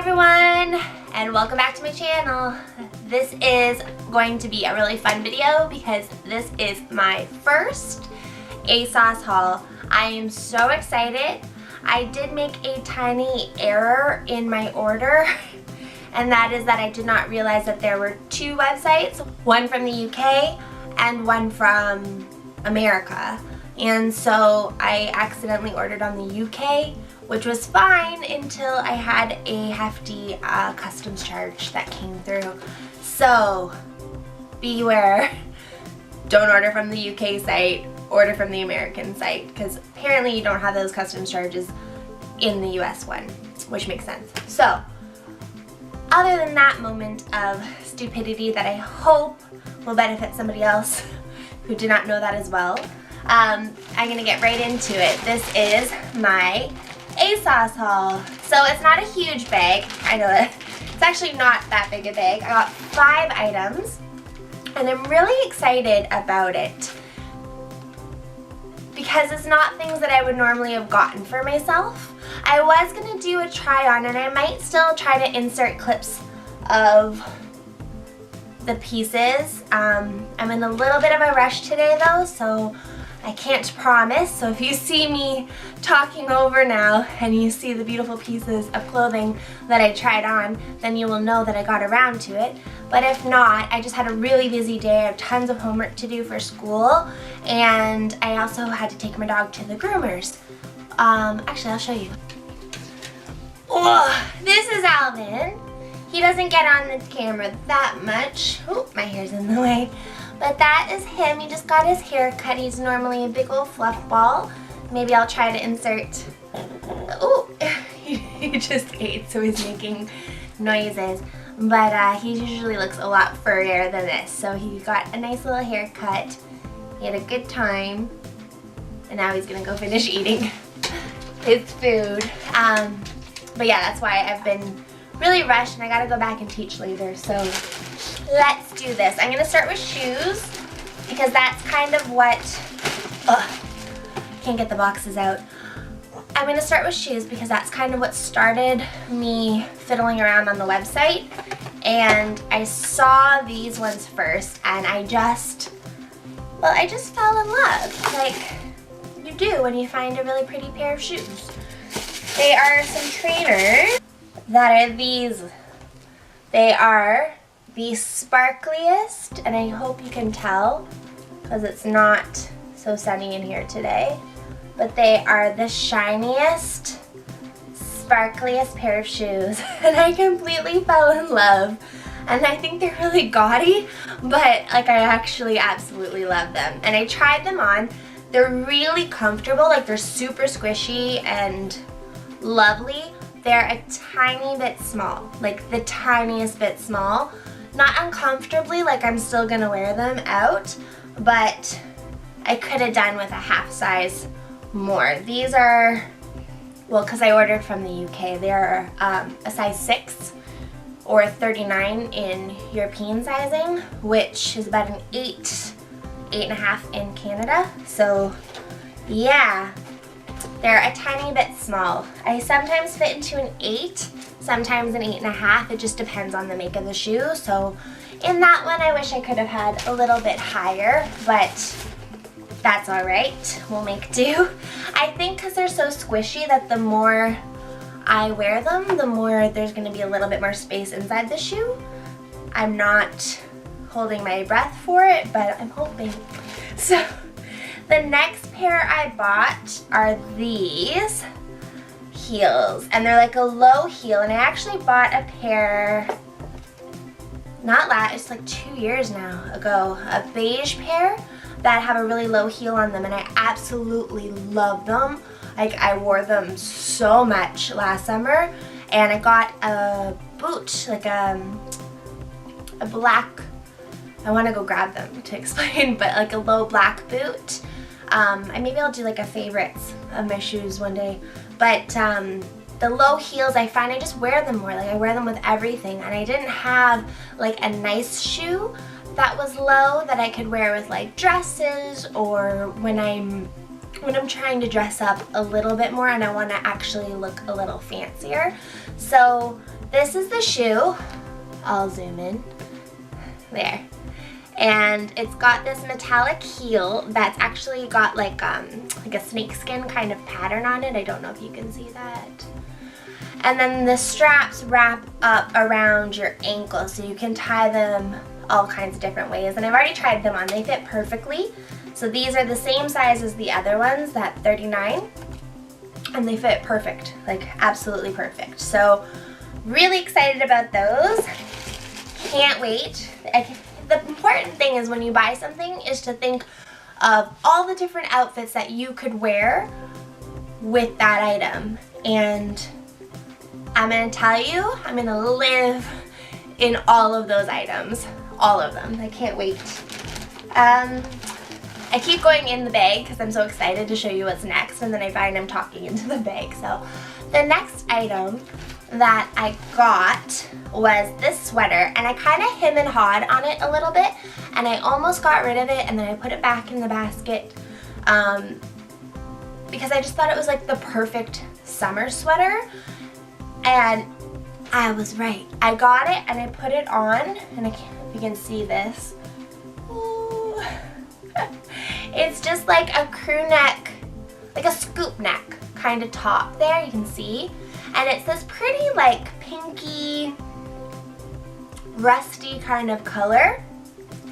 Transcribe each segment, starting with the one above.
everyone, and welcome back to my channel. This is going to be a really fun video because this is my first ASOS haul. I am so excited. I did make a tiny error in my order, and that is that I did not realize that there were two websites, one from the UK and one from America. And so I accidentally ordered on the UK, which was fine until I had a hefty customs charge that came through. So beware, don't order from the UK site, order from the American site, because apparently you don't have those customs charges in the US one, which makes sense. So other than that moment of stupidity that I hope will benefit somebody else who did not know that as well, I'm gonna get right into it. This is my ASOS haul. So it's not a huge bag. I know that it's actually not that big a bag. I got 5 items and I'm really excited about it because it's not things that I would normally have gotten for myself. I was gonna do a try on and I might still try to insert clips of the pieces. I'm in a little bit of a rush today though, so I can't promise. So if you see me talking over now and you see the beautiful pieces of clothing that I tried on, then you will know that I got around to it. But if not, I just had a really busy day. I have tons of homework to do for school, and I also had to take my dog to the groomers. Actually, I'll show you. Oh, this is Alvin. He doesn't get on the camera that much. Oh, my hair's in the way. But that is him. He just got his hair cut. He's normally a big old fluff ball. Maybe I'll try to insert. Oh, he just ate, so he's making noises. But he usually looks a lot furrier than this. So he got a nice little haircut. He had a good time. And now he's gonna go finish eating his food. But yeah, that's why I've been really rushed and I gotta go back and teach later. So let's do this. I'm gonna start with shoes because that's kind of what, can't get the boxes out. I'm gonna start with shoes because that's kind of what started me fiddling around on the website, and I saw these ones first and I just fell in love, like you do when you find a really pretty pair of shoes. They are some trainers that are these. They are the sparkliest, and I hope you can tell because it's not so sunny in here today, but they are the shiniest, sparkliest pair of shoes, and I completely fell in love. And I think they're really gaudy, but like I actually absolutely love them. And I tried them on. They're really comfortable, like they're super squishy and lovely. They're a tiny bit small, like the tiniest bit small. Not uncomfortably, like I'm still gonna wear them out, but I could have done with a half size more. These are, well, because I ordered from the UK, they're a size 6 or 39 in European sizing, which is about an 8.5 in Canada. So yeah, they're a tiny bit small. I sometimes fit into an 8, sometimes an 8.5. It just depends on the make of the shoe. So in that one, I wish I could have had a little bit higher, but that's all right. We'll make do. I think because they're so squishy that the more I wear them, the more there's going to be a little bit more space inside the shoe. I'm not holding my breath for it, but I'm hoping. So the next pair I bought are these heels, and they're like a low heel, and I actually bought a pair, it's like 2 years now ago, a beige pair that have a really low heel on them, and I absolutely love them. Like I wore them so much last summer, and I got a boot, like a black, I want to go grab them to explain, but like a low black boot. And maybe I'll do like a favorites of my shoes one day. But the low heels, I find I just wear them more. Like I wear them with everything. And I didn't have like a nice shoe that was low that I could wear with like dresses, or when I'm trying to dress up a little bit more and I want to actually look a little fancier. So this is the shoe. I'll zoom in. There. And it's got this metallic heel that's actually got like a snakeskin kind of pattern on it. I don't know if you can see that. And then the straps wrap up around your ankle, so you can tie them all kinds of different ways. And I've already tried them on. They fit perfectly. So these are the same size as the other ones, that 39. And they fit perfect, like absolutely perfect. So really excited about those. Can't wait. The important thing is when you buy something is to think of all the different outfits that you could wear with that item. And I'm gonna tell you, I'm gonna live in all of those items. All of them. I can't wait. I keep going in the bag because I'm so excited to show you what's next, and then I find I'm talking into the bag. So the next item that I got was this sweater, and I kind of hem and hawed on it a little bit, and I almost got rid of it, and then I put it back in the basket because I just thought it was like the perfect summer sweater, and I was right. I got it and I put it on, and I can't know if you can see this. Ooh. It's just like a crew neck, like a scoop neck kind of top there, you can see. And it's this pretty like pinky, rusty kind of color,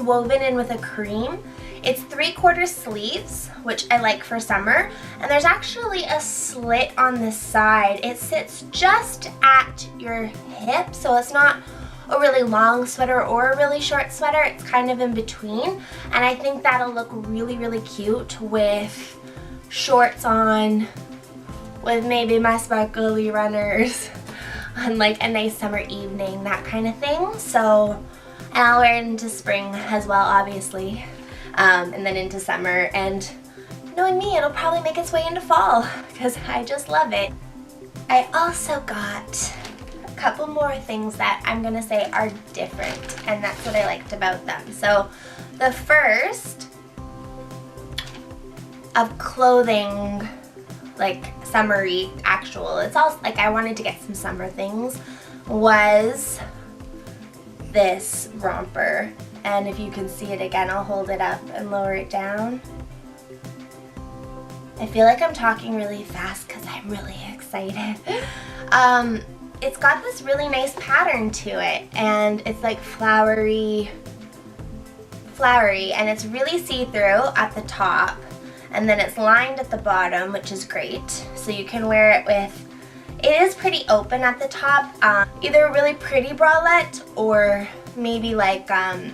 woven in with a cream. It's 3/4 sleeves, which I like for summer. And there's actually a slit on the side. It sits just at your hip, so it's not a really long sweater or a really short sweater. It's kind of in between. And I think that'll look really, really cute with shorts on, with maybe my sparkly runners on like a nice summer evening, that kind of thing. So, and I'll wear it into spring as well, obviously, and then into summer. And knowing me, it'll probably make its way into fall because I just love it. I also got a couple more things that I'm gonna say are different, and that's what I liked about them. So the first of clothing, like summery actual, it's all like I wanted to get some summer things, was this romper. And if you can see it again, I'll hold it up and lower it down. I feel like I'm talking really fast because I'm really excited. It's got this really nice pattern to it, and it's like flowery, and it's really see-through at the top, and then it's lined at the bottom, which is great. So you can wear it with, it is pretty open at the top, either a really pretty bralette or maybe like a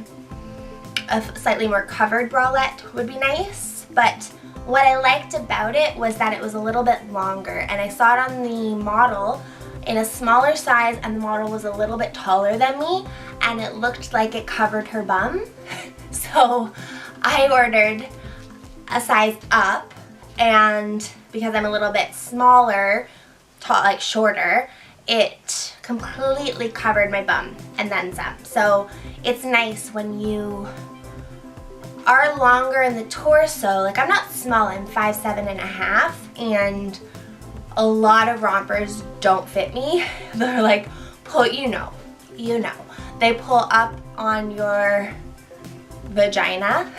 slightly more covered bralette would be nice. But what I liked about it was that it was a little bit longer, and I saw it on the model in a smaller size, and the model was a little bit taller than me, and it looked like it covered her bum. So I ordered a size up, and because I'm a little bit smaller, like shorter, it completely covered my bum and then some. So it's nice when you are longer in the torso. Like, I'm not small, I'm 5'7.5", and a lot of rompers don't fit me. They're like, pull, you know, they pull up on your vagina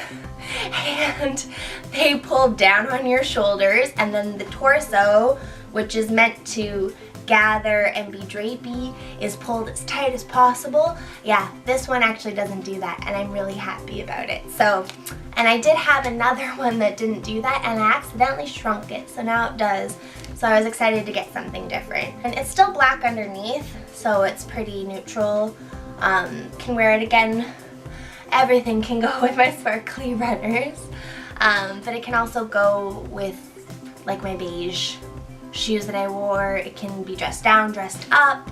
and they pull down on your shoulders, and then the torso, which is meant to gather and be drapey, is pulled as tight as possible. Yeah, this one actually doesn't do that, and I'm really happy about it. So, and I did have another one that didn't do that, and I accidentally shrunk it, so now it does. So I was excited to get something different. And it's still black underneath, so it's pretty neutral. Can wear it again. Everything can go with my sparkly runners, but it can also go with like my beige shoes that I wore. It can be dressed down, dressed up,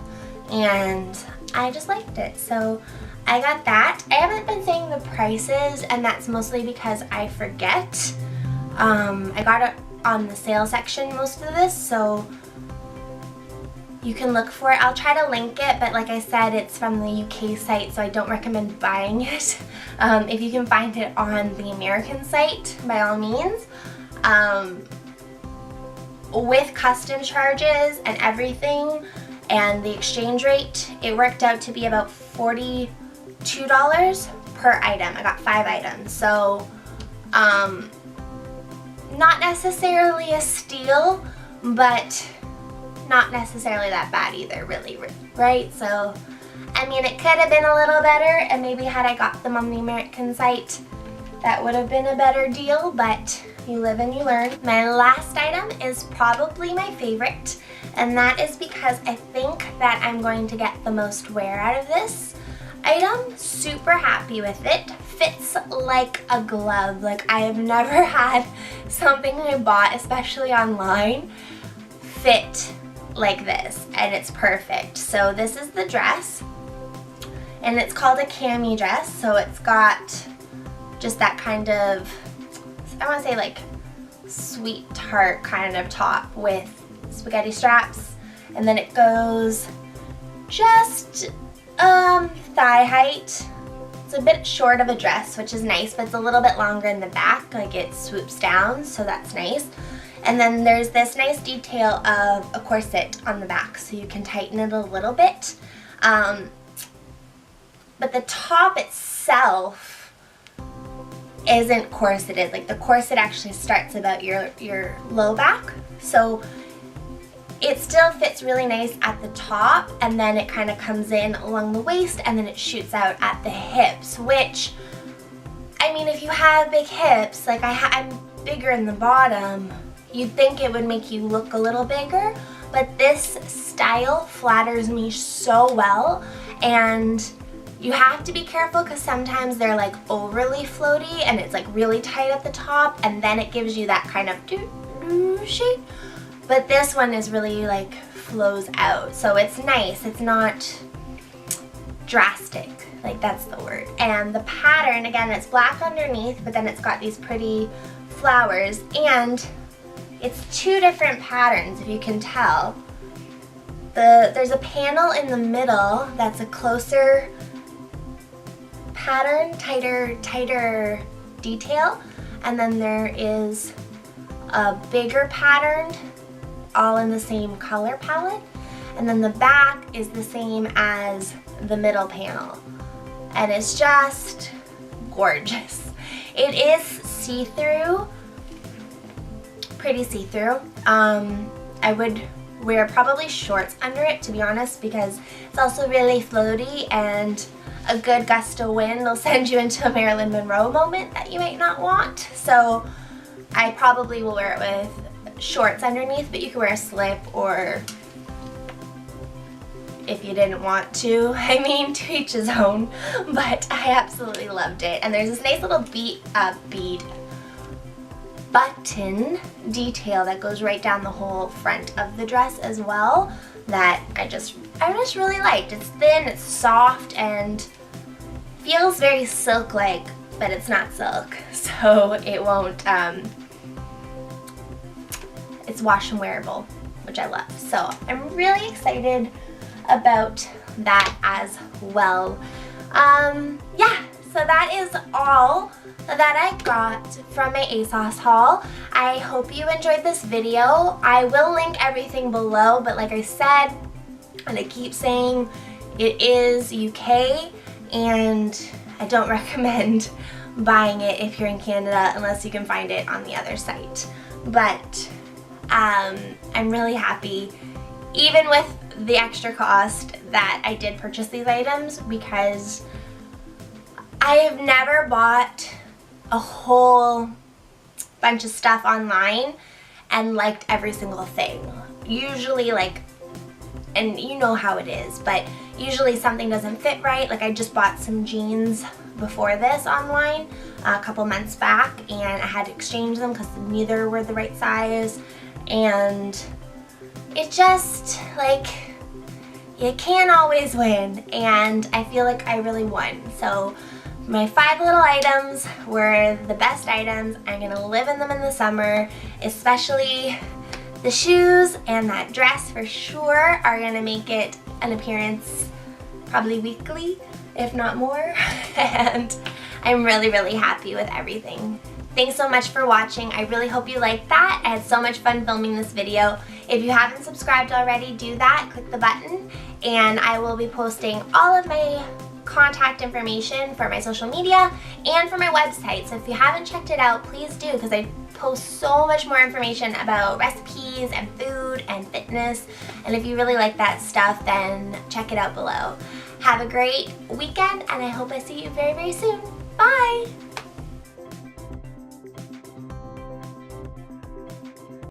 and I just liked it. So I got that. I haven't been saying the prices, and that's mostly because I forget. I got it on the sale section, most of this, so you can look for it. I'll try to link it, but like I said, it's from the UK site, so I don't recommend buying it. If you can find it on the American site, by all means. With custom charges and everything, and the exchange rate, it worked out to be about $42 per item. I got 5 items, so not necessarily a steal, but not necessarily that bad either, really, right? So, I mean, it could have been a little better, and maybe had I got them on the American site, that would have been a better deal, but you live and you learn. My last item is probably my favorite, and that is because I think that I'm going to get the most wear out of this item. Super happy with it. Fits like a glove. Like, I have never had something I bought, especially online, fit like this, and it's perfect. So this is the dress, and it's called a Cami dress. So it's got just that kind of, I want to say like sweetheart kind of top with spaghetti straps, and then it goes just thigh height. It's a bit short of a dress, which is nice, but it's a little bit longer in the back, like it swoops down, so that's nice. And then there's this nice detail of a corset on the back, so you can tighten it a little bit. But the top itself isn't corseted. Like, the corset actually starts about your low back, so it still fits really nice at the top, and then it kind of comes in along the waist, and then it shoots out at the hips, which, I mean, if you have big hips, like I'm bigger in the bottom, you'd think it would make you look a little bigger, but this style flatters me so well, and you have to be careful because sometimes they're like overly floaty and it's like really tight at the top, and then it gives you that kind of doo-doo shape. But this one is really like flows out, so it's nice. It's not drastic, like that's the word. And the pattern, again, it's black underneath, but then it's got these pretty flowers, and it's 2 different patterns, if you can tell. There's a panel in the middle that's a closer pattern, tighter detail, and then there is a bigger pattern all in the same color palette, and then the back is the same as the middle panel, and it's just gorgeous. It is see-through, pretty see-through. I would wear probably shorts under it, to be honest, because it's also really floaty, and a good gust of wind will send you into a Marilyn Monroe moment that you might not want. So I probably will wear it with shorts underneath, but you can wear a slip, or if you didn't want to, I mean, to each his own. But I absolutely loved it, and there's this nice little bead button detail that goes right down the whole front of the dress as well, that I just really liked. It's thin, it's soft, and feels very silk-like, but it's not silk, so it won't, it's wash and wearable, which I love. So I'm really excited about that as well. Yeah, so that is all that I got from my ASOS haul. I hope you enjoyed this video. I will link everything below, but like I said, and I keep saying, it is UK, and I don't recommend buying it if you're in Canada unless you can find it on the other site. But I'm really happy, even with the extra cost, that I did purchase these items, because I have never bought a whole bunch of stuff online and liked every single thing. Usually, like, and you know how it is, but usually something doesn't fit right. Like, I just bought some jeans before this online a couple months back, and I had to exchange them because neither were the right size, and it just, like, you can't always win, and I feel like I really won. So my 5 little items were the best items. I'm gonna live in them in the summer, especially the shoes and that dress for sure are gonna make it an appearance probably weekly, if not more, and I'm really, really happy with everything. Thanks so much for watching. I really hope you liked that. I had so much fun filming this video. If you haven't subscribed already, do that. Click the button, and I will be posting all of my contact information for my social media and for my website. So if you haven't checked it out, please do, because I post so much more information about recipes and food and fitness. And if you really like that stuff, then check it out below. Have a great weekend, and I hope I see you very, very soon. Bye!